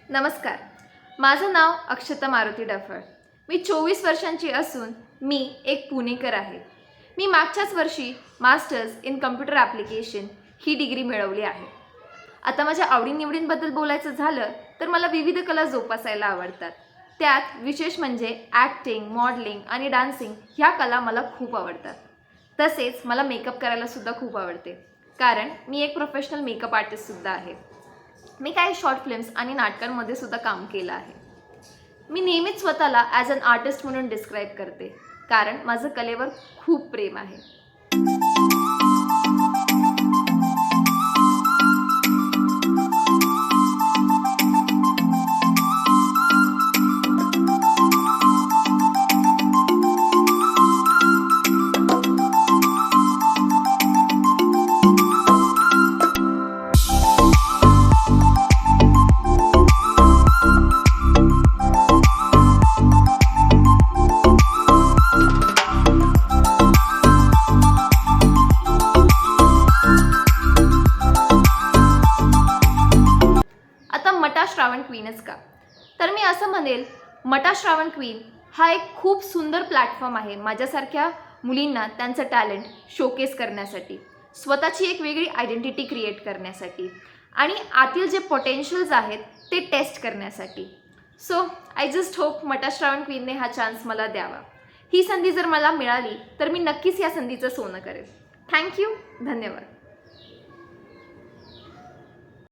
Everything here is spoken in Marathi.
नमस्कार, माझं नाव अक्षता मारुती डफळ। मी 24 वर्षांची असून मी एक पुणेकर आहे। मी मागच्याच वर्षी masters in computer application he degree मिळवली आहे। आता माझ्या आवडीनिवडींबद्दल बोलायचं झालं तर मला विविध कला जोपासायला आवडतात। त्यात विशेष म्हणजे ॲक्टिंग, मॉडेलिंग आणि डान्सिंग ह्या कला मला खूप आवडतात। तसेच मला मेकअप करायला सुद्धा खूप आवडते, कारण मी एक प्रोफेशनल मेकअप आर्टिस्टसुद्धा आहे। मी काही शॉर्ट फिल्म्स आणि नाटकांमध्ये सुद्धा काम केलं आहे। मी नेहमीच स्वतःला ॲज अन आर्टिस्ट म्हणून डिस्क्राईब करते, कारण माझं कलेवर खूप प्रेम आहे। मटा श्रावण क्वीनच का? तर मी असं म्हणेल, मटा श्रावण क्वीन हा एक खूप सुंदर प्लॅटफॉर्म आहे माझ्यासारख्या मुलींना त्यांचं टॅलेंट शोकेस करण्यासाठी, स्वतःची एक वेगळी आयडेंटिटी क्रिएट करण्यासाठी आणि आतील जे पोटेन्शियल्स आहेत ते टेस्ट करण्यासाठी। So I just hope Mata Shravan क्वीनने हा चान्स मला द्यावा। ही संधी जर मला मिळाली तर मी नक्कीच या संधीचं सोनं करेल। थँक्यू, धन्यवाद।